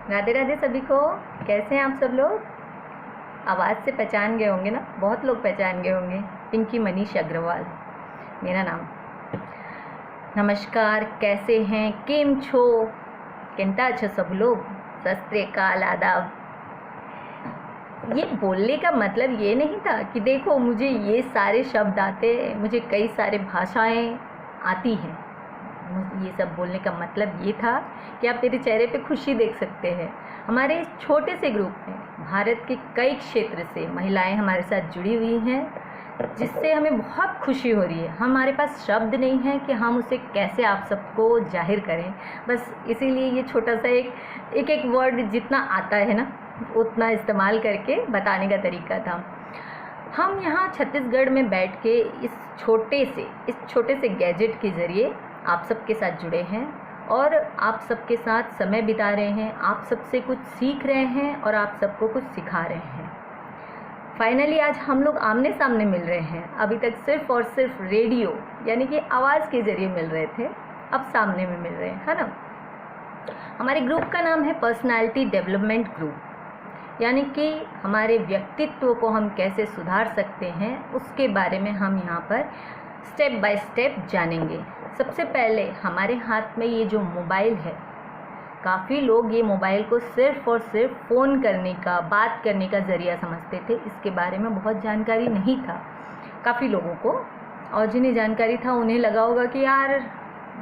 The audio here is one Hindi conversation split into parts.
राधे राधे सभी को। कैसे हैं आप सब लोग? आवाज़ से पहचान गए होंगे ना, बहुत लोग पहचान गए होंगे। पिंकी मनीष अग्रवाल मेरा नाम। नमस्कार, कैसे हैं? केम छो? केंता अच्छा सब लोग? सत श्री अकाल, आदाब। ये बोलने का मतलब ये नहीं था कि देखो मुझे ये सारे शब्द आते, मुझे कई सारे भाषाएं आती हैं। ये सब बोलने का मतलब ये था कि आप मेरे चेहरे पे खुशी देख सकते हैं। हमारे इस छोटे से ग्रुप में भारत के कई क्षेत्र से महिलाएं हमारे साथ जुड़ी हुई हैं, जिससे हमें बहुत खुशी हो रही है। हमारे पास शब्द नहीं है कि हम उसे कैसे आप सबको जाहिर करें। बस इसीलिए ये छोटा सा एक वर्ड जितना आता है ना, उतना इस्तेमाल करके बताने का तरीका था। हम यहाँ छत्तीसगढ़ में बैठ के इस छोटे से गैजेट के ज़रिए आप सबके साथ जुड़े हैं और आप सबके साथ समय बिता रहे हैं। आप सबसे कुछ सीख रहे हैं और आप सबको कुछ सिखा रहे हैं। फाइनली आज हम लोग आमने सामने मिल रहे हैं। अभी तक सिर्फ और सिर्फ रेडियो यानी कि आवाज़ के ज़रिए मिल रहे थे, अब सामने में मिल रहे हैं, है ना। हमारे ग्रुप का नाम है पर्सनालिटी डेवलपमेंट ग्रुप, यानी कि हमारे व्यक्तित्व को हम कैसे सुधार सकते हैं उसके बारे में हम यहाँ पर स्टेप बाय स्टेप जानेंगे। सबसे पहले हमारे हाथ में ये जो मोबाइल है, काफ़ी लोग ये मोबाइल को सिर्फ़ और सिर्फ फ़ोन करने का, बात करने का ज़रिया समझते थे। इसके बारे में बहुत जानकारी नहीं था काफ़ी लोगों को, और जिन्हें जानकारी था उन्हें लगा होगा कि यार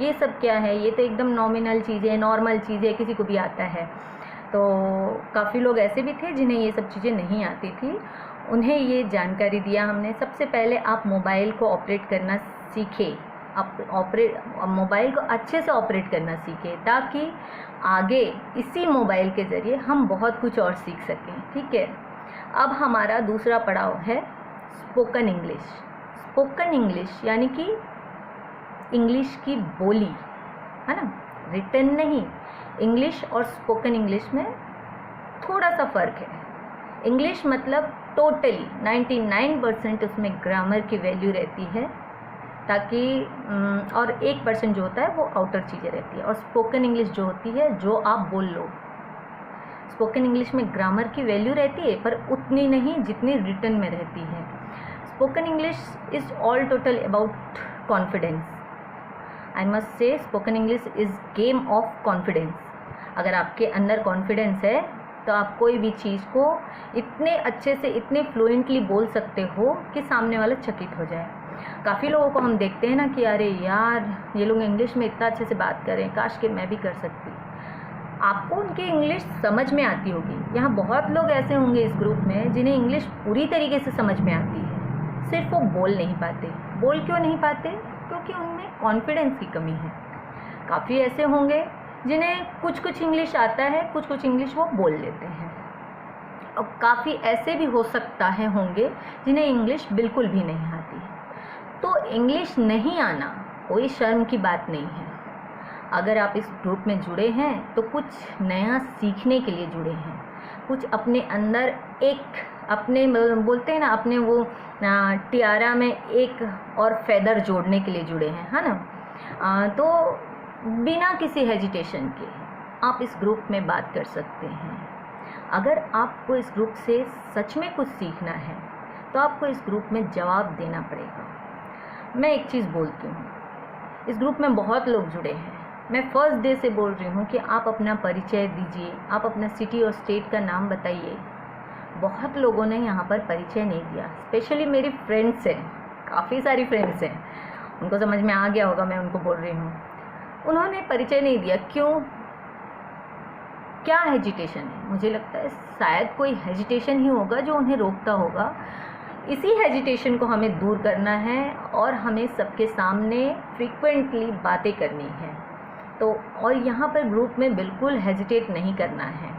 ये सब क्या है, ये तो एकदम नॉमिनल चीज़ें, नॉर्मल चीज़ें, किसी को भी आता है। तो काफ़ी लोग ऐसे भी थे जिन्हें ये सब चीज़ें नहीं आती थी, उन्हें ये जानकारी दिया हमने। सबसे पहले आप मोबाइल को ऑपरेट करना सीखें, आप मोबाइल को अच्छे से ऑपरेट करना सीखें, ताकि आगे इसी मोबाइल के ज़रिए हम बहुत कुछ और सीख सकें। ठीक है, अब हमारा दूसरा पड़ाव है स्पोकन इंग्लिश। स्पोकन इंग्लिश यानी कि इंग्लिश की बोली, है ना, रिटन नहीं। इंग्लिश और स्पोकन इंग्लिश में थोड़ा सा फ़र्क है। इंग्लिश मतलब टोटली 99% उसमें ग्रामर की वैल्यू रहती है, ताकि और 1% जो होता है वो आउटर चीज़ें रहती है। और स्पोकन इंग्लिश जो होती है, जो आप बोल लो। स्पोकन इंग्लिश में ग्रामर की वैल्यू रहती है पर उतनी नहीं जितनी रिटन में रहती है। Spoken English is all total about confidence. I must say spoken English is game of confidence. अगर आपके अंदर कॉन्फिडेंस है तो आप कोई भी चीज़ को इतने अच्छे से, इतने फ्लुएंटली बोल सकते हो कि सामने वाला चकित हो जाए। काफ़ी लोगों को हम देखते हैं ना कि अरे यार ये लोग इंग्लिश में इतना अच्छे से बात कर रहे हैं, काश कि मैं भी कर सकती। आपको उनकी इंग्लिश समझ में आती होगी। यहाँ बहुत लोग ऐसे होंगे इस ग्रुप में जिन्हें इंग्लिश पूरी तरीके से समझ में आती है, सिर्फ वो बोल नहीं पाते। बोल क्यों नहीं पाते? क्योंकि उनमें कॉन्फिडेंस की कमी है। काफ़ी ऐसे होंगे जिन्हें कुछ इंग्लिश आता है, कुछ इंग्लिश वो बोल लेते हैं। और काफ़ी ऐसे भी हो सकता है होंगे जिन्हें इंग्लिश बिल्कुल भी नहीं आती। तो इंग्लिश नहीं आना कोई शर्म की बात नहीं है। अगर आप इस ग्रुप में जुड़े हैं तो कुछ नया सीखने के लिए जुड़े हैं, कुछ अपने अंदर एक अपने बोलते हैं ना, अपने वो टियारा में एक और फेदर जोड़ने के लिए जुड़े हैं, है ना। तो बिना किसी हेजिटेशन के आप इस ग्रुप में बात कर सकते हैं। अगर आपको इस ग्रुप से सच में कुछ सीखना है तो आपको इस ग्रुप में जवाब देना पड़ेगा। मैं एक चीज़ बोलती हूँ, इस ग्रुप में बहुत लोग जुड़े हैं। मैं फर्स्ट डे से बोल रही हूँ कि आप अपना परिचय दीजिए, आप अपना सिटी और स्टेट का नाम बताइए। बहुत लोगों ने यहाँ पर परिचय नहीं दिया। स्पेशली मेरी फ्रेंड्स हैं, काफ़ी सारी फ्रेंड्स हैं, उनको समझ में आ गया होगा मैं उनको बोल रही हूँ। उन्होंने परिचय नहीं दिया। क्यों? क्या हेजिटेशन है? मुझे लगता है शायद कोई हेजिटेशन ही होगा जो उन्हें रोकता होगा। इसी हेजिटेशन को हमें दूर करना है और हमें सबके सामने फ्रीक्वेंटली बातें करनी है। तो और यहाँ पर ग्रुप में बिल्कुल हेजिटेट नहीं करना है।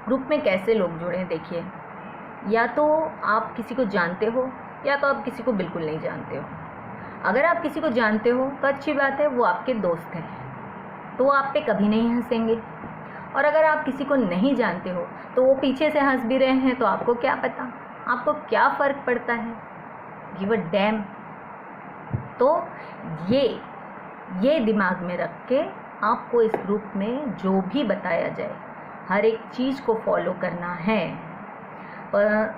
ग्रुप में कैसे लोग जुड़े? देखिए, या तो आप किसी को जानते हो या तो आप किसी को बिल्कुल नहीं जानते हो। अगर आप किसी को जानते हो तो अच्छी बात है, वो आपके दोस्त हैं, तो वो आप पे कभी नहीं हंसेंगे। और अगर आप किसी को नहीं जानते हो तो वो पीछे से हंस भी रहे हैं तो आपको क्या पता, आपको क्या फ़र्क पड़ता है? Give a dam. तो ये दिमाग में रख के आपको इस ग्रुप में जो भी बताया जाए हर एक चीज़ को फॉलो करना है।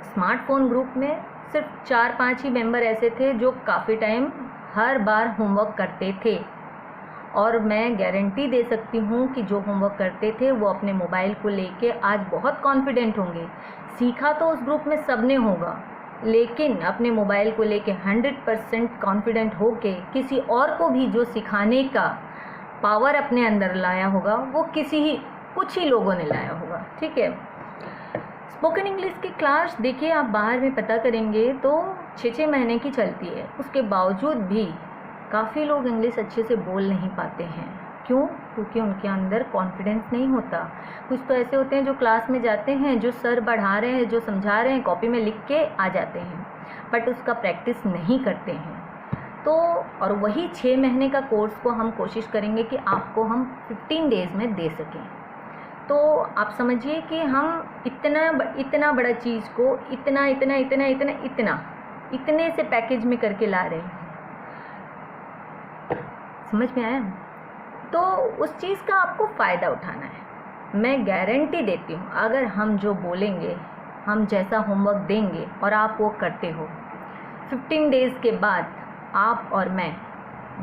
स्मार्टफोन ग्रुप में सिर्फ 4-5 ही मेंबर ऐसे थे जो काफ़ी टाइम हर बार होमवर्क करते थे, और मैं गारंटी दे सकती हूँ कि जो होमवर्क करते थे वो अपने मोबाइल को लेके आज बहुत कॉन्फिडेंट होंगे। सीखा तो उस ग्रुप में सबने होगा, लेकिन अपने मोबाइल को लेके 100% कॉन्फिडेंट होके किसी और को भी जो सिखाने का पावर अपने अंदर लाया होगा वो कुछ ही लोगों ने लाया होगा। ठीक है। स्पोकन इंग्लिश की क्लास देखिए, आप बाहर में पता करेंगे तो 6-6 महीने की चलती है। उसके बावजूद भी काफ़ी लोग इंग्लिश अच्छे से बोल नहीं पाते हैं। क्यों? क्योंकि उनके अंदर कॉन्फिडेंस नहीं होता। कुछ तो ऐसे होते हैं जो क्लास में जाते हैं, जो सर बढ़ा रहे हैं, जो समझा रहे हैं, कॉपी में लिख के आ जाते हैं, बट उसका प्रैक्टिस नहीं करते हैं। तो और वही 6 महीने का कोर्स को हम कोशिश करेंगे कि आपको हम 15 डेज़ में दे सकें। तो आप समझिए कि हम इतना बड़ा चीज़ को इतने से पैकेज में करके ला रहे हैं। समझ में आया? तो उस चीज़ का आपको फ़ायदा उठाना है। मैं गारंटी देती हूँ, अगर हम जो बोलेंगे, हम जैसा होमवर्क देंगे और आप वो करते हो, 15 डेज़ के बाद आप और मैं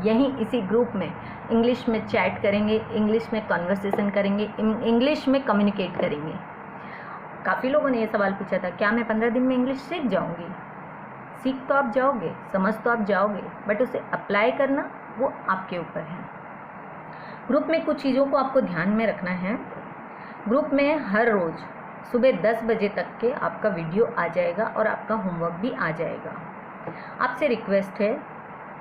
यहीं इसी ग्रुप में इंग्लिश में चैट करेंगे, इंग्लिश में कन्वर्सेशन करेंगे, इंग्लिश में कम्युनिकेट करेंगे। काफ़ी लोगों ने ये सवाल पूछा था, क्या मैं 15 दिन में इंग्लिश सीख जाऊँगी? सीख तो आप जाओगे, समझ तो आप जाओगे, बट उसे अप्लाई करना वो आपके ऊपर है। ग्रुप में कुछ चीज़ों को आपको ध्यान में रखना है। ग्रुप में हर रोज़ सुबह 10 बजे तक के आपका वीडियो आ जाएगा और आपका होमवर्क भी आ जाएगा। आपसे रिक्वेस्ट है,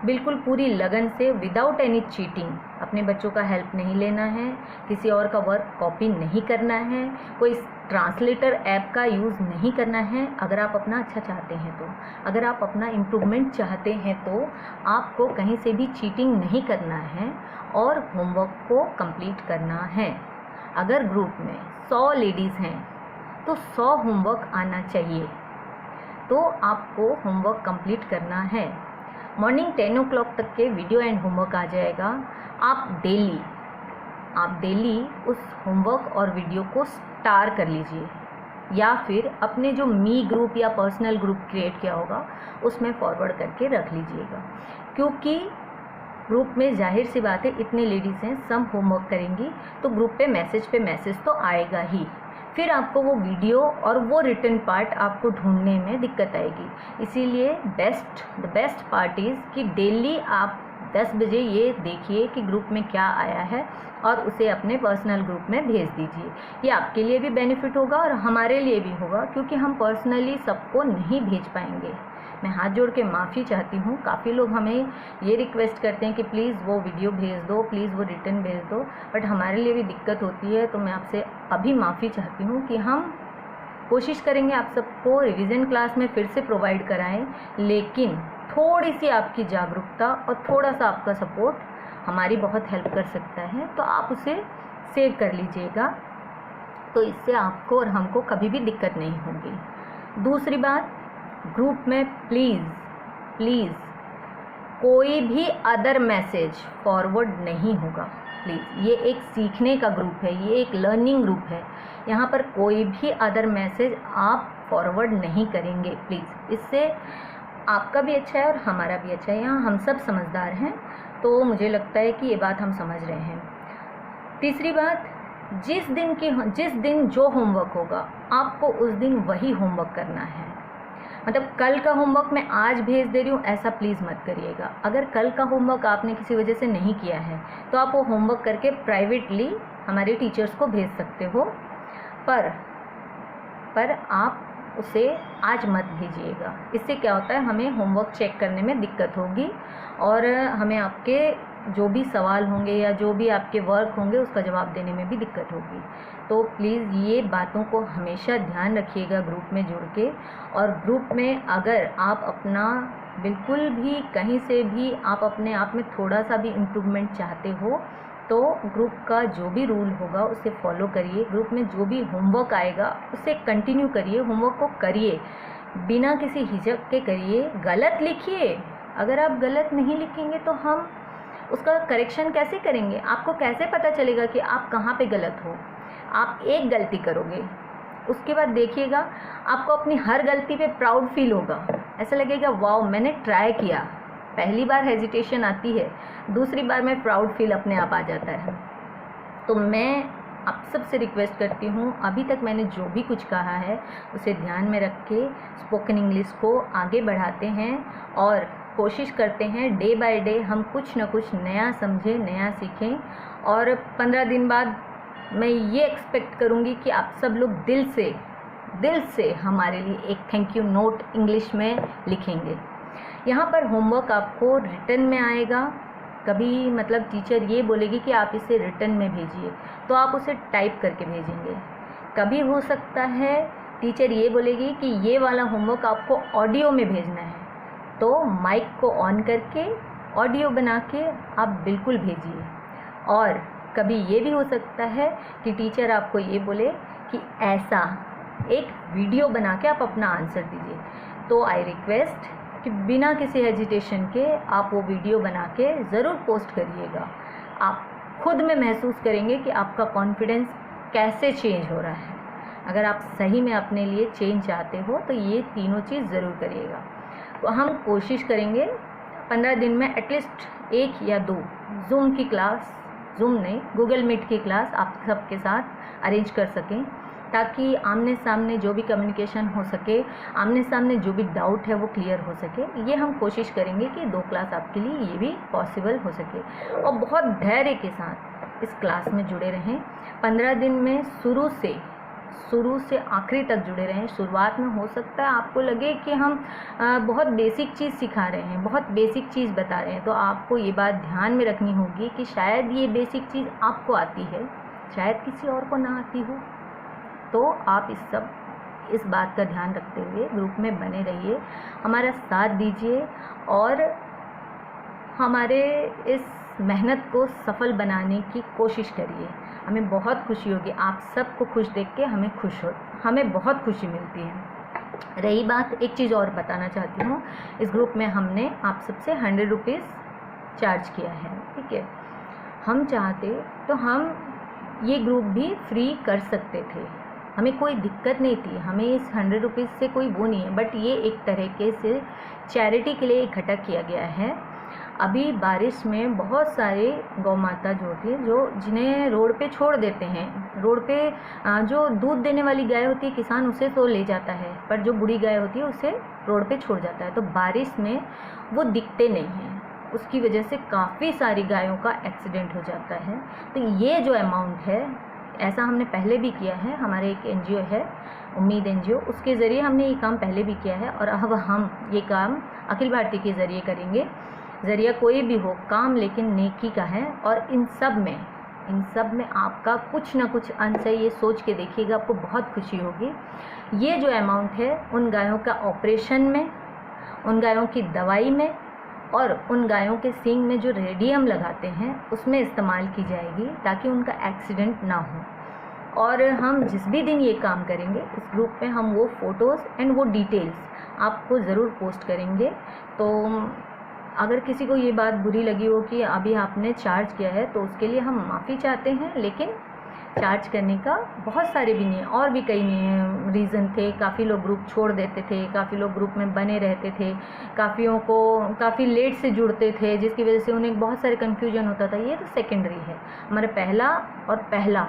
बिल्कुल पूरी लगन से, विदाउट एनी चीटिंग, अपने बच्चों का हेल्प नहीं लेना है, किसी और का वर्क कॉपी नहीं करना है, कोई ट्रांसलेटर ऐप का यूज़ नहीं करना है। अगर आप अपना अच्छा चाहते हैं तो, अगर आप अपना इम्प्रूवमेंट चाहते हैं तो आपको कहीं से भी चीटिंग नहीं करना है और होमवर्क को कंप्लीट करना है। अगर ग्रुप में 100 लेडीज़ हैं तो 100 होमवर्क आना चाहिए, तो आपको होमवर्क कंप्लीट करना है। मॉर्निंग 10 o'clock तक के वीडियो एंड होमवर्क आ जाएगा। आप डेली उस होमवर्क और वीडियो को स्टार कर लीजिए, या फिर अपने जो मी ग्रुप या पर्सनल ग्रुप क्रिएट किया होगा उसमें फॉरवर्ड करके रख लीजिएगा। क्योंकि ग्रुप में जाहिर सी बात है, इतने लेडीज़ हैं, सब होमवर्क करेंगी तो ग्रुप पे मैसेज तो आएगा ही। फिर आपको वो वीडियो और वो रिटन पार्ट आपको ढूंढने में दिक्कत आएगी। इसीलिए द बेस्ट पार्ट इज़ कि डेली आप 10 बजे ये देखिए कि ग्रुप में क्या आया है और उसे अपने पर्सनल ग्रुप में भेज दीजिए। ये आपके लिए भी बेनिफिट होगा और हमारे लिए भी होगा, क्योंकि हम पर्सनली सबको नहीं भेज पाएंगे। मैं हाथ जोड़ के माफ़ी चाहती हूँ। काफ़ी लोग हमें ये रिक्वेस्ट करते हैं कि प्लीज़ वो वीडियो भेज दो, प्लीज़ वो रिटर्न भेज दो, बट हमारे लिए भी दिक्कत होती है। तो मैं आपसे अभी माफ़ी चाहती हूँ कि हम कोशिश करेंगे आप सबको रिवीजन क्लास में फिर से प्रोवाइड कराएं, लेकिन थोड़ी सी आपकी जागरूकता और थोड़ा सा आपका सपोर्ट हमारी बहुत हेल्प कर सकता है। तो आप उसे सेव कर लीजिएगा, तो इससे आपको और हमको कभी भी दिक्कत नहीं होगी। दूसरी बात, ग्रुप में प्लीज़ कोई भी अदर मैसेज फॉरवर्ड नहीं होगा। प्लीज़, ये एक सीखने का ग्रुप है, ये एक लर्निंग ग्रुप है। यहाँ पर कोई भी अदर मैसेज आप फॉरवर्ड नहीं करेंगे प्लीज़। इससे आपका भी अच्छा है और हमारा भी अच्छा है। यहाँ हम सब समझदार हैं, तो मुझे लगता है कि ये बात हम समझ रहे हैं। तीसरी बात, जिस दिन जो होमवर्क होगा आपको उस दिन वही होमवर्क करना है। मतलब कल का होमवर्क मैं आज भेज दे रही हूँ, ऐसा प्लीज़ मत करिएगा। अगर कल का होमवर्क आपने किसी वजह से नहीं किया है तो आप वो होमवर्क करके प्राइवेटली हमारे टीचर्स को भेज सकते हो, पर आप उसे आज मत भेजिएगा। इससे क्या होता है, हमें होमवर्क चेक करने में दिक्कत होगी और हमें आपके जो भी सवाल होंगे या जो भी आपके वर्क होंगे उसका जवाब देने में भी दिक्कत होगी। तो प्लीज़ ये बातों को हमेशा ध्यान रखिएगा ग्रुप में जुड़ के। और ग्रुप में अगर आप अपना बिल्कुल भी कहीं से भी आप अपने आप में थोड़ा सा भी इम्प्रूवमेंट चाहते हो तो ग्रुप का जो भी रूल होगा उसे फॉलो करिए। ग्रुप में जो भी होमवर्क आएगा उसे कंटिन्यू करिए, होमवर्क को करिए, बिना किसी हिचक के करिए। गलत लिखिए, अगर आप गलत नहीं लिखेंगे तो हम उसका करेक्शन कैसे करेंगे? आपको कैसे पता चलेगा कि आप कहाँ पे गलत हो? आप एक गलती करोगे, उसके बाद देखिएगा आपको अपनी हर गलती पे प्राउड फील होगा। ऐसा लगेगा वाओ, मैंने ट्राई किया। पहली बार हेजिटेशन आती है, दूसरी बार में प्राउड फील अपने आप आ जाता है। तो मैं आप सबसे रिक्वेस्ट करती हूँ, अभी तक मैंने जो भी कुछ कहा है उसे ध्यान में रख के स्पोकन इंग्लिश को आगे बढ़ाते हैं और कोशिश करते हैं डे बाय डे हम कुछ ना कुछ नया समझें, नया सीखें। और 15 दिन बाद मैं ये एक्सपेक्ट करूँगी कि आप सब लोग दिल से हमारे लिए एक थैंक यू नोट इंग्लिश में लिखेंगे। यहाँ पर होमवर्क आपको रिटन में आएगा। कभी मतलब टीचर ये बोलेगी कि आप इसे रिटन में भेजिए, तो आप उसे टाइप करके भेजेंगे। कभी हो सकता है टीचर ये बोलेगी कि ये वाला होमवर्क आपको ऑडियो में भेजना है, तो माइक को ऑन करके ऑडियो बना के आप बिल्कुल भेजिए। और कभी ये भी हो सकता है कि टीचर आपको ये बोले कि ऐसा एक वीडियो बना के आप अपना आंसर दीजिए, तो आई रिक्वेस्ट कि बिना किसी हेजिटेशन के आप वो वीडियो बना के ज़रूर पोस्ट करिएगा। आप खुद में महसूस करेंगे कि आपका कॉन्फिडेंस कैसे चेंज हो रहा है। अगर आप सही में अपने लिए चेंज चाहते हो तो ये तीनों चीज़ ज़रूर करिएगा। तो हम कोशिश करेंगे 15 दिन में एटलीस्ट 1 या 2 जूम की क्लास, जूम नहीं गूगल मीट की क्लास आप सबके साथ अरेंज कर सकें, ताकि आमने सामने जो भी कम्युनिकेशन हो सके, आमने सामने जो भी डाउट है वो क्लियर हो सके। ये हम कोशिश करेंगे कि 2 क्लास आपके लिए ये भी पॉसिबल हो सके। और बहुत धैर्य के साथ इस क्लास में जुड़े रहें। 15 दिन में शुरू से आखिरी तक जुड़े रहें। शुरुआत में हो सकता है आपको लगे कि हम बहुत बेसिक चीज़ सिखा रहे हैं, बहुत बेसिक चीज़ बता रहे हैं, तो आपको ये बात ध्यान में रखनी होगी कि शायद ये बेसिक चीज़ आपको आती है, शायद किसी और को ना आती हो। तो आप इस बात का ध्यान रखते हुए ग्रुप में बने रहिए, हमारा साथ दीजिए और हमारे इस मेहनत को सफल बनाने की कोशिश करिए। हमें बहुत खुशी होगी, आप सबको खुश देख के हमें बहुत खुशी मिलती है। रही बात, एक चीज़ और बताना चाहती हूँ, इस ग्रुप में हमने आप सबसे 100 रुपीज़ चार्ज किया है, ठीक है। हम चाहते तो हम ये ग्रुप भी फ्री कर सकते थे, हमें कोई दिक्कत नहीं थी, हमें इस 100 रुपीज़ से कोई वो नहीं है, बट ये एक तरीके से चैरिटी के लिए इकट्ठा किया गया है। अभी बारिश में बहुत सारे गौ माता जो होती है जिन्हें रोड पे छोड़ देते हैं। रोड पे जो दूध देने वाली गाय होती है, किसान उसे तो ले जाता है, पर जो बूढ़ी गाय होती है उसे रोड पे छोड़ जाता है। तो बारिश में वो दिखते नहीं हैं, उसकी वजह से काफ़ी सारी गायों का एक्सीडेंट हो जाता है। तो ये जो अमाउंट है, ऐसा हमने पहले भी किया है, हमारे एक NGO है उम्मीद NGO, उसके ज़रिए हमने ये काम पहले भी किया है और अब हम ये काम अखिल भारतीय के ज़रिए करेंगे। ज़रिया कोई भी हो, काम लेकिन नेकी का है। और इन सब में आपका कुछ ना कुछ अंश है, ये सोच के देखिएगा, आपको बहुत खुशी होगी। ये जो अमाउंट है उन गायों का ऑपरेशन में, उन गायों की दवाई में और उन गायों के सींग में जो रेडियम लगाते हैं उसमें इस्तेमाल की जाएगी, ताकि उनका एक्सीडेंट ना हो। और हम जिस भी दिन ये काम करेंगे, इस ग्रुप में हम वो फ़ोटोज़ एंड वो डिटेल्स आपको ज़रूर पोस्ट करेंगे। तो अगर किसी को ये बात बुरी लगी हो कि अभी आपने चार्ज किया है, तो उसके लिए हम माफ़ी चाहते हैं, लेकिन चार्ज करने का बहुत सारे भी नहीं, और भी कई नहीं रीज़न थे। काफ़ी लोग ग्रुप छोड़ देते थे, काफ़ी लोग ग्रुप में बने रहते थे, काफ़ियों को काफ़ी लेट से जुड़ते थे, जिसकी वजह से उन्हें बहुत सारे कन्फ्यूजन होता था। ये तो सेकेंडरी है। हमारा पहला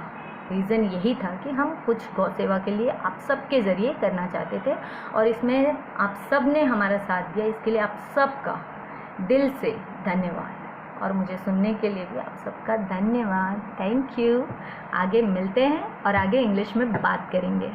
रीज़न यही था कि हम कुछ गौ सेवा के लिए आप सबके ज़रिए करना चाहते थे, और इसमें आप सब ने हमारा साथ दिया। इसके लिए आप सबका दिल से धन्यवाद, और मुझे सुनने के लिए भी आप सबका धन्यवाद। Thank you. आगे मिलते हैं और आगे इंग्लिश में बात करेंगे।